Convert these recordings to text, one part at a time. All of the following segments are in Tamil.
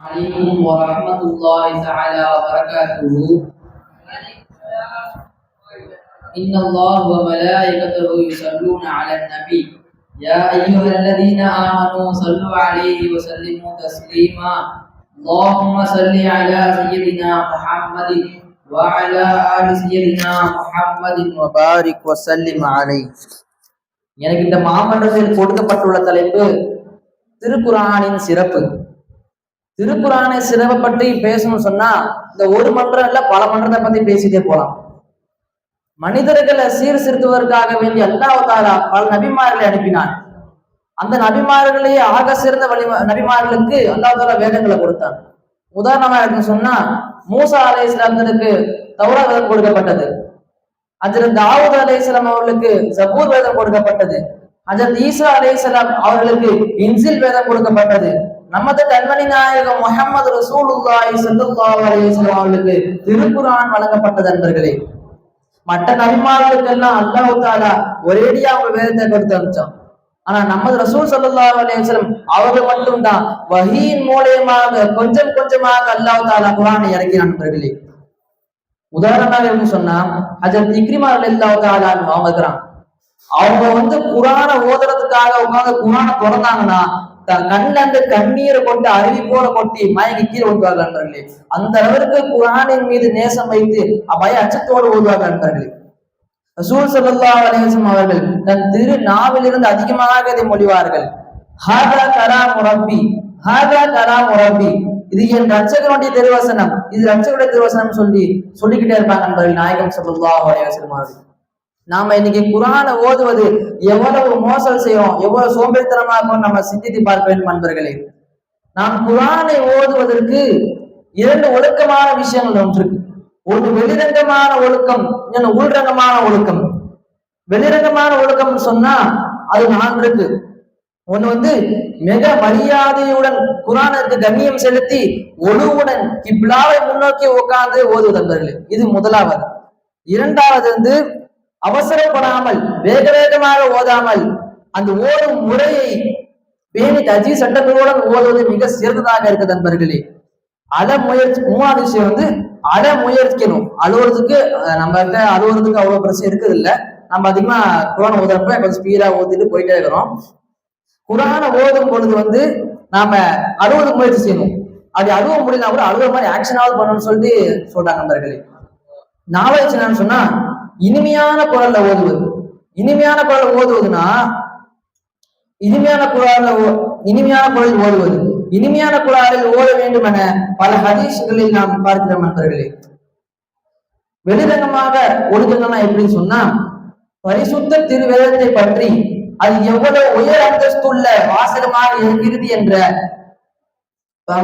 عليكم ورحمة الله تعالى وبركاته. إن الله وملائكته يصلون على النبي يا أيها الذين آمنوا صلوا عليه وسلموا تسليما. اللهم صل على سيدنا محمد وعلى آل سيدنا محمد وبارك وسلم عليه. எனக்கு இந்த மாமன்றத்தில் கொடுக்கப்பட்டுள்ள தலைப்பு திருக்குர்ஆனின் சிறப்பு. திருக்குர்ஆனை சிறப்பை பற்றி பேசணும்னு சொன்னா இந்த ஒரு மன்றம் இல்ல பல மன்றத்தை பத்தி பேசிட்டே போலாம். மனிதர்களை சீர்திருத்துவதற்காக வேண்டிய அல்லாஹ் தஆலா பல நபிமார்களை அனுப்பினான். அந்த நபிமார்களையே ஆக சிறந்த நபிமார்களுக்கு அல்லாஹ் தஆலா வேதங்களை கொடுத்தான். உதாரணமா எடுத்து சொன்னா மூசா அலைஹிஸ்ஸலாத்துக்கு தௌராத் வேதம் கொடுக்கப்பட்டது. ஹஜ்ரத் தாவூத் அலைஹிஸ்ஸலாம் அவர்களுக்கு ஜபூர் வேதம் கொடுக்கப்பட்டது. ஹஜ்ரத் ஈசா அலைஹிஸ்ஸலாம் அவர்களுக்கு இன்ஜில் வேதம் கொடுக்கப்பட்டது. நமது கண்மணி நாயகம் முஹம்மது ரசூலுல்லாஹி ஸல்லல்லாஹு அலைஹி வஸல்லம் அவர்களுக்கு திருக்குர்ஆன் வழங்கப்பட்டது. நண்பர்களே, மற்ற நபிமார்களுக்கெல்லாம் அல்லாஹ் தஆலா ஒரேடியா அவங்க வேதத்தை கொடுத்து அனுப்பிச்சான். ஆனா நமது ரசூல் ஸல்லல்லாஹு அலைஹி வஸல்லம் அவர்கள் மட்டும்தான் வஹீயின் மூலமாக கொஞ்சம் கொஞ்சமாக அல்லாஹ் தஆலா குர்ஆனை இறக்கினான். நண்பர்களே, உதாரணமாக சொன்னா ஹஜ்ரத் இக்ரிமா ரலியல்லாஹு தஆலா அவங்க இருக்கிறாங்க. அவங்க குர்ஆனை ஓதுறதுக்காக உட்கார்ந்து குர்ஆனை திறந்தாங்கன்னா கண்ணில இருந்து கண்ணீரை கொண்டு அருவி போல கொட்டி மயங்கி கீழே ஓதுவார்கள். நண்பர்களே, அந்த அளவிற்கு குர்ஆனின் மீது நேசம் வைத்து பய அச்சத்தோடு ஓதுவார்கள். நண்பர்களே, ரசூல் ஸல்லல்லாஹு அலைஹி வஸல்லம் அவர்கள் தன் திரு நாவிலிருந்து அதிகமாக இதை மொழிவார்கள். ஹாதா கலாம் ரப்பி, ஹாதா கலாம் ரப்பி, இது என் ரட்சகனுடைய திருவசனம், இது ரட்சகனுடைய திருவசனம் சொல்லிக்கிட்டே இருப்பாங்க. நண்பர்கள், நாயகம் ஸல்லல்லாஹு அலைஹி வஸல்லம் அவர்கள் நாம இன்னைக்கு குர்ஆனை ஓதுவது எவ்வளவு மோசம் செய்யும், எவ்வளவு சோம்பேறித்தனமா இருக்கும் நம்ம சிந்தித்து பார்க்க வேண்டும். நண்பர்களே, நாம் குர்ஆனை ஓதுவதற்கு இரண்டு ஒழுக்கமான விஷயங்கள் ஒன்று இருக்கு. ஒன்று வெளிரங்கமான ஒழுக்கம், இன்னொன்று உள்ரங்கமான ஒழுக்கம். வெளிரங்கமான ஒழுக்கம் சொன்னா அது 4 இருக்கு. ஒண்ணு மிக மரியாதையுடன் குர்ஆனுக்கு கண்ணியம் செலுத்தி ஒழுவுடன் கிப்லாவை முன்னோக்கி உட்கார்ந்து ஓதுவது. நண்பர்களே, இது முதலாவது. இரண்டாவது அவசரப்படாமல் வேக வேகமாக ஓதாமல் அந்த ஓடும் முறையை பேணி தஜ்வீ சட்டங்களுடன் ஓதுவது மிக சிறந்ததாக இருக்குது. நண்பர்களே, மூணாவது விஷயம் அழ முயற்சிக்கணும். அழுவுறதுக்கு நம்ம அழுவுறதுக்கு அவ்வளவு பிரச்சனை இருக்குது இல்ல. நம்ம அதிகமா குர்ஆன் ஓதுறப்ப கொஞ்சம் ஸ்பீடா ஓதிட்டு போயிட்டே இருக்கிறோம். குர்ஆனை ஓதும் பொழுது நாம அழுவதுக்கு முயற்சி செய்யணும். அப்படி அழுவ முடியல கூட அழுவ மாதிரி ஆக்ஷனாவது பண்ணணும்னு சொல்றாங்க. நண்பர்களே, நாலாவது என்னன்னு சொன்னா இனிமையான குரல்ல ஓதுவது. இனிமையான குரல் ஓதுவதுன்னா இனிமையான குரலில் ஓதுவது. இனிமையான குரலில் ஓத வேண்டும் என பல ஹதீஸ்களில் நாம் பார்க்கிறோம். நண்பர்களே, வெளிரங்கமாக ஒழுங்கனா எப்படின்னு சொன்னா பரிசுத்த திருவேதத்தை பற்றி அது எவ்வளவு உயர் அந்தஸ்துள்ள வாசகமாக இருக்கிறது என்ற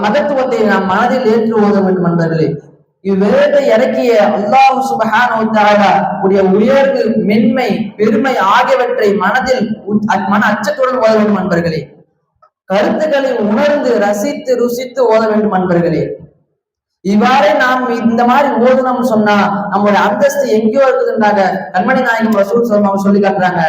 மகத்துவத்தை நாம் மனதில் ஏற்று ஓத வேண்டும். நண்பர்களே, இவ்வேதத்தை இறக்கிய அல்லாஹ் சுப்ஹானஹு வ தஆலா உடைய உயர்வு, மென்மை, பெருமை ஆகியவற்றை மனதில் மன அச்சத்துடன் ஓத வேண்டும். நண்பர்களே, கருத்துக்களை உணர்ந்து ரசித்து ருசித்து ஓத வேண்டும். நண்பர்களே, இவ்வாறே நாம் இந்த மாதிரி ஓதுனோம்னு சொன்னா நம்மளுடைய அந்தஸ்து எங்கேயோ இருக்குதுன்றாங்க. கண்மணி நாயகம் ரசூல் ஸல்லல்லாஹு அலைஹி வஸல்லம் சொல்லி காட்டுறாங்க.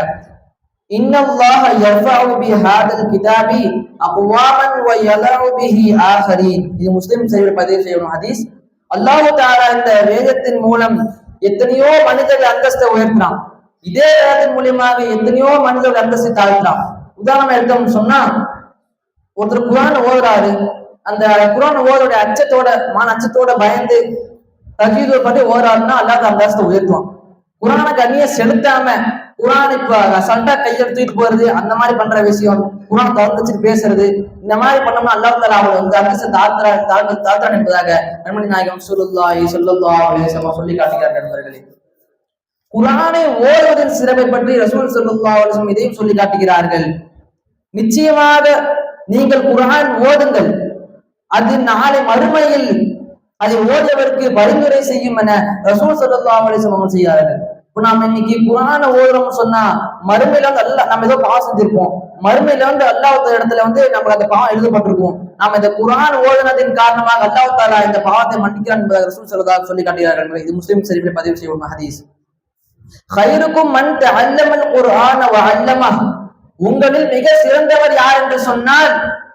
இன்னல்லாஹ யர்ஃபஉ பிஹாதல் கிதாபி அக்வாமன் வ யலஉ பிஹி ஆகரீன். இது முஸ்லிம் ஷரீஃபில் பதிவு செய்யப்படும் ஹதீஸ். அல்லாஹ் தஆலா இந்த வேதத்தின் மூலம் எத்தனையோ மனிதர்கள் அந்தஸ்தை உயர்த்தினான். இதே வேதத்தின் மூலியமாக எத்தனையோ மனிதர்கள் அந்தஸ்தை தாழ்த்தினான். உதாரணம் எடுத்தோம்னு சொன்னா ஒருத்தர் குர்ஆன் ஓதுறாரு. அந்த குர்ஆன் ஓதுடைய அச்சத்தோட பயந்து தஜ்வீத் பண்ணி ஓதுறாருன்னா அல்லாஹ் அந்தஸ்தை உயர்த்துவான். குர்ஆனை கண்ணியம் செலுத்தாம குர்ஆன் இப்ப அசால்ட்டா கையெழுத்திட்டு போறது, அந்த மாதிரி பண்ற விஷயம், குர்ஆன் திறந்து வச்சுட்டு பேசுறது, இந்த மாதிரி பண்ணோம்னா அல்லாஹ் தஆலா அவங்களை அந்தஸ்தை தாழ்த்தான் என்பதாக கண்மணி நாயகம் ஸல்லல்லாஹு அலைஹி வஸல்லம் சொல்லி காட்டுகிறார். நண்பர்களே, குர்ஆனை ஓதுவதன் சிறப்பை பற்றி ரசூல் ஸல்லல்லாஹு அலைஹி வஸல்லம் இதையும் சொல்லி காட்டுகிறார்கள். நிச்சயமாக நீங்கள் குர்ஆன் ஓதுங்கள், அது நாளை மறுமையில் அதை ஓதியவருக்கு பரிந்துரை செய்யும் என ரசூல் ஸல்லல்லாஹு அலைஹி வஸல்லம் செய்கிறார்கள். நாம இன்னைக்கு குர்ஆனை ஓதுறோம்னு சொன்னா மறுமையில நம்ம ஏதோ பாவம் செஞ்சிருப்போம். மறுமையில அல்லாஹ் இடத்துல நமக்கு அந்த பாவம் எழுதப்பட்டிருக்கும். நாம இந்த குர்ஆன் ஓதுனதின் காரணமாக அல்லாஹ் தஆலா இந்த பாவத்தை மன்னிக்கிறான் என்பதை ரசூல் ஸல்லல்லாஹு அலைஹி வஸல்லம் சொல்லி காட்டுகிறார்கள். இது முஸ்லிம் ஷரீஃபில் பதிவு செய்யப்படும் ஹதீஸ். கைருக்கும் மன் தஅல்லமல் குர்ஆன வ அல்லமஹு, உங்களில் மிக சிறந்தவர் யார் என்று சொன்னால்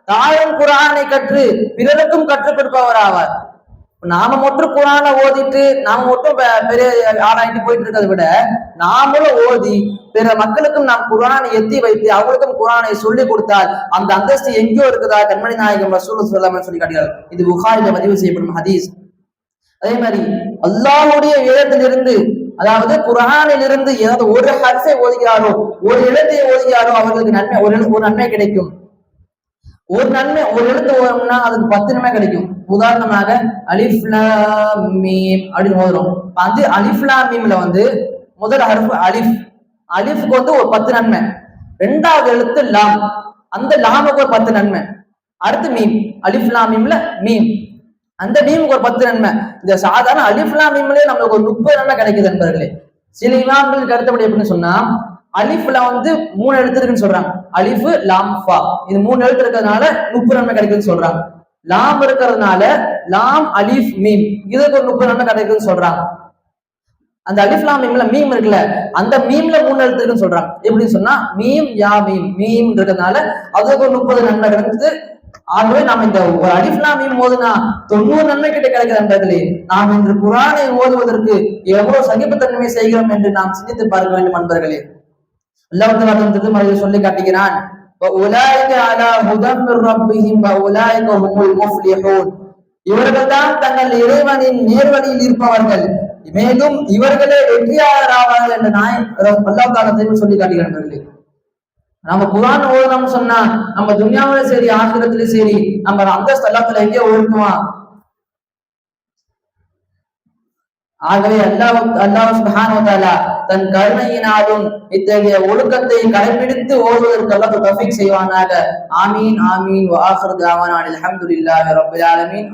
தாயும் குர்ஆனை கற்று பிறருக்கும் கற்றுக் கொடுப்பவர் ஆவார். நாம மட்டும் குர்ஆனை ஓதிட்டு நாம மட்டும் பெரிய ஆளாயிட்டு போயிட்டு இருக்கிறத விட நாமளும் ஓதி பிற மக்களுக்கும் நாம் குர்ஆனை எத்தி வைத்து அவங்களுக்கும் குர்ஆனை சொல்லி கொடுத்தால் அந்த அந்தஸ்து எங்கேயோ இருக்குதா கண்மணி நாயகம் ரசூலுல்லாஹி ஸல்லல்லாஹு அலைஹி சொல்லி காட்டுகிறார். இது புகாரில பதிவு செய்யப்படும் ஹதீஸ். அதே மாதிரி அல்லாஹ்வுடைய வேதத்திலிருந்து, அதாவது குர்ஆனில் இருந்து ஏதாவது ஒரு ஹர்ஃபை ஓதுகிறாரோ, ஒரு எழுத்தை ஓதுகிறாரோ அவர்களுக்கு நன்மை, ஒரு நன்மை கிடைக்கும். ஒரு நன்மை, ஒரு எழுத்து ஓதும்னா அதுக்கு 10 நன்மை கிடைக்கும். உதாரணமாக அலிஃப் லாம் மீம் அப்படின்னு ஓதுறோம். அது அலிஃப் லாம் மீம்ல முதல் ஹர்ஃப் அலிஃப், அலிஃப்க்கு ஒரு 10 நன்மை. ரெண்டாவது எழுத்து லாம், அந்த லாமுக்கு ஒரு 10 நன்மை. அடுத்து மீம், அலிஃப் லாம் மீம்ல மீம், அந்த மீமுக்கு ஒரு 10 நன்மை. இந்த சாதாரண அலிஃப் லாம் மீம்லயே நம்மளுக்கு ஒரு 30 நன்மை கிடைக்குது நண்பர்களே. சில இமாம்கள் கருத்தப்படி எப்படின்னு சொன்னா, அலிஃப்ல 3 எழுத்து இருக்குன்னு சொல்றாங்க. அலிஃப் லாம் ஃபா, இது 3 எழுத்து இருக்கிறதுனால 30 நன்மை கிடைக்குதுன்னு சொல்றாங்க. லாம் இருக்கிறதுனால லாம் அலிஃப் மீம், இதுக்கு ஒரு 30 நன்மை கிடைக்குதுன்னு சொல்றாங்க. அந்த அலிஃப் லாம் மீம்ல மீம் இருக்குல்ல, அந்த மீம்ல 3 எழுத்து இருக்குன்னு சொல்றாங்க. எப்படின்னு சொன்னா மீம் யா மீம், மீம் இருக்கிறதுனால அதுக்கு ஒரு 30 நன்மை கிடைக்குது. ஆகவே நாம் இந்த ஒரு அலிஃப் லாம் மீம் ஓதுனா 90 நன்மை கிட்ட கிடைக்கிற நண்பர்களே, நாம் இன்று குர்ஆனை ஓதுவதற்கு எவ்வளவு சகிப்புத்தன்மை செய்கிறோம் என்று நாம் சிந்தித்து பார்க்க வேண்டும் நண்பர்களே. அல்லாஹ் தஆலா திருமறையில் சொல்லி காட்டுகிறான், வஉலாயிக அலா ஹுதம் மிர் ரப்பிஹிம் வஉலாயிக ஹுமுல் முஃப்லிஹூன். இவர்கள் தான் தங்கள் இறைவனின் நேர்வழியில் இருப்பவர்கள், மேலும் இவர்களே வெற்றியாளர் ஆவார்கள் என்று அல்லாஹ் தஆலா சொல்லி காட்டுகிறார்கள். நம்ம குர்ஆன் ஓதணும்னு சொன்னா நம்ம துன்யாவிலும் சரி ஆகிரத்திலும் சரி நம்ம அந்தஸ்து அல்லாஹ் எங்கேயோ உயர்த்துவான். ஆகவே அல்லாஹ் சுப்ஹானஹு வ தஆலா தன் கருணையினாலும் இத்தகைய ஒழுக்கத்தை கடைபிடித்து ஓதுவதற்கு அல்லாஹ் தௌஃபீக் செய்வானாக. ஆமீன் ஆமீன். வ ஆகிரு தஅவானா அல்ஹம்துலில்லாஹி ரப்பில் ஆலமீன்.